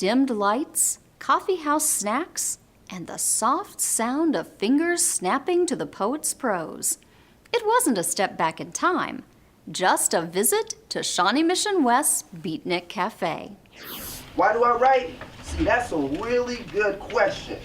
dimmed lights, coffee house snacks, and the soft sound of fingers snapping to the poet's prose. It wasn't a step back in time, just a visit to Shawnee Mission West's Beatnik Cafe. Why do I write? See, that's a really good question.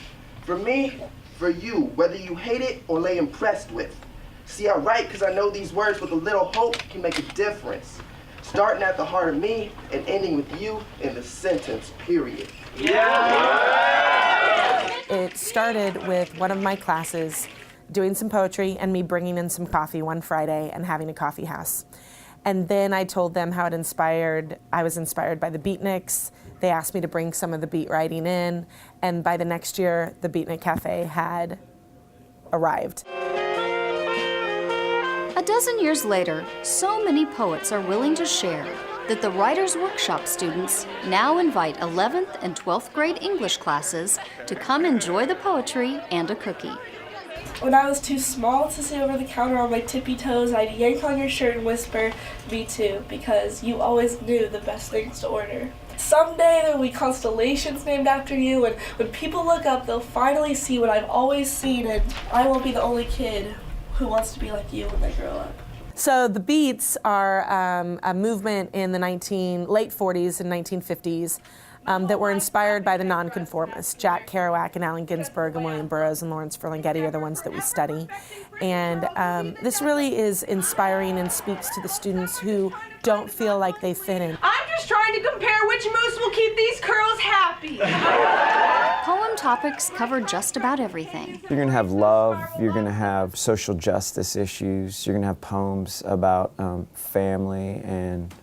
For me, for you, whether you hate it or lay impressed with. See, I write because I know these words with a little hope can make a difference. Starting at the heart of me and ending with you in the sentence, period. Yeah! It started with one of my classes doing some poetry and me bringing in some coffee one Friday and having a coffee house. And then I told them how I was inspired by the Beatniks. They asked me to bring some of the beat writing in, and by the next year, the Beatnik Cafe had arrived. A dozen years later, so many poets are willing to share that the Writers' Workshop students now invite 11th and 12th grade English classes to come enjoy the poetry and a cookie. When I was too small to sit over the counter on my tippy toes, I'd yank on your shirt and whisper, "Me too," because you always knew the best things to order. Someday there will be constellations named after you, and when people look up, they'll finally see what I've always seen, and I won't be the only kid who wants to be like you when they grow up. So the Beats are a movement in the late 40s and 1950s that were inspired by the nonconformists. Jack Kerouac and Allen Ginsberg and William Burroughs and Lawrence Ferlinghetti are the ones that we study. And this really is inspiring and speaks to the students who don't feel like they fit in. I'm just trying to compare which moose will keep these curls happy. Poem topics cover just about everything. You're going to have love, you're going to have social justice issues, you're going to have poems about family and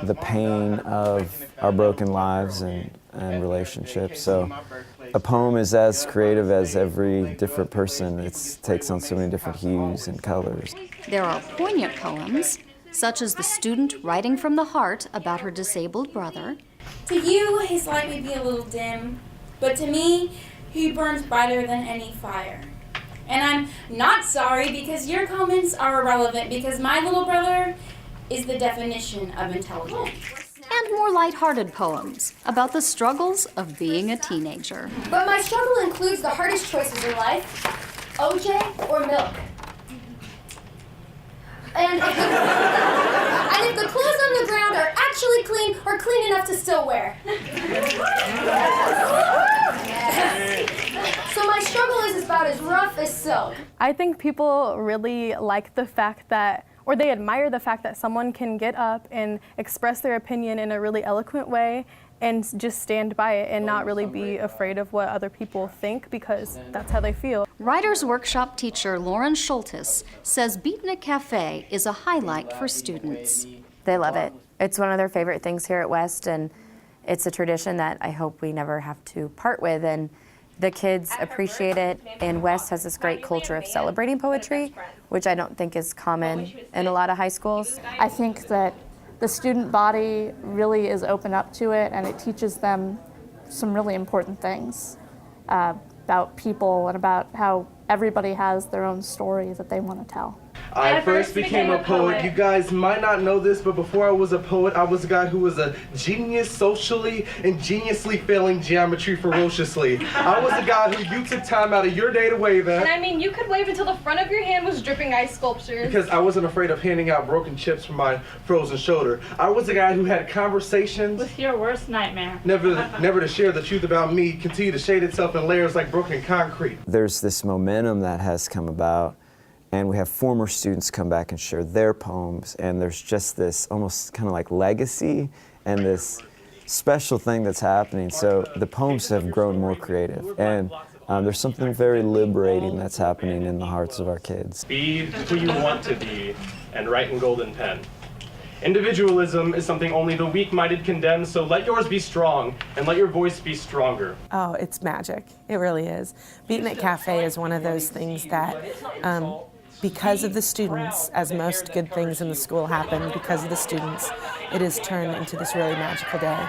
the pain of our broken lives and relationships. So a poem is as creative as every different person. It takes on so many different hues and colors. There are poignant poems, such as the student writing from the heart about her disabled brother. To you, his light may be a little dim, but to me, he burns brighter than any fire. And I'm not sorry because your comments are irrelevant because my little brother is the definition of intelligent. And more lighthearted poems about the struggles of being a teenager. But my struggle includes the hardest choices in life, OJ or milk. And if the clothes on the ground are actually clean or clean enough to still wear. So my struggle is about as rough as silk. I think people really like the fact that, or they admire the fact that someone can get up and express their opinion in a really eloquent way and just stand by it and not really be afraid of what other people think because that's how they feel. Writers' Workshop teacher Lauren Schultes says Beatnik Cafe is a highlight for students. They love it. It's one of their favorite things here at West, and it's a tradition that I hope we never have to part with. And the kids appreciate it, and West has this great culture of celebrating poetry, which I don't think is common in a lot of high schools. I think that the student body really is open up to it, and it teaches them some really important things about people and about how everybody has their own story that they want to tell. I first became a poet. You guys might not know this, but before I was a poet, I was a guy who was a genius socially, ingeniously failing geometry ferociously. I was a guy who you took time out of your day to wave at. And I mean, you could wave until the front of your hand was dripping ice sculptures. Because I wasn't afraid of handing out broken chips from my frozen shoulder. I was a guy who had conversations with your worst nightmare. Never to share the truth about me, continue to shade itself in layers like broken concrete. There's this momentum that has come about, and we have former students come back and share their poems, and there's just this almost kind of like legacy and this special thing that's happening. So the poems have grown more creative, and there's something very liberating that's happening in the hearts of our kids. Be who you want to be and write in golden pen. Individualism is something only the weak-minded condemn, so let yours be strong and let your voice be stronger. Oh, it's magic. It really is. Beatnik Cafe is one of those things that because of the students, as most good things in the school happen, because of the students, it is turned into this really magical day.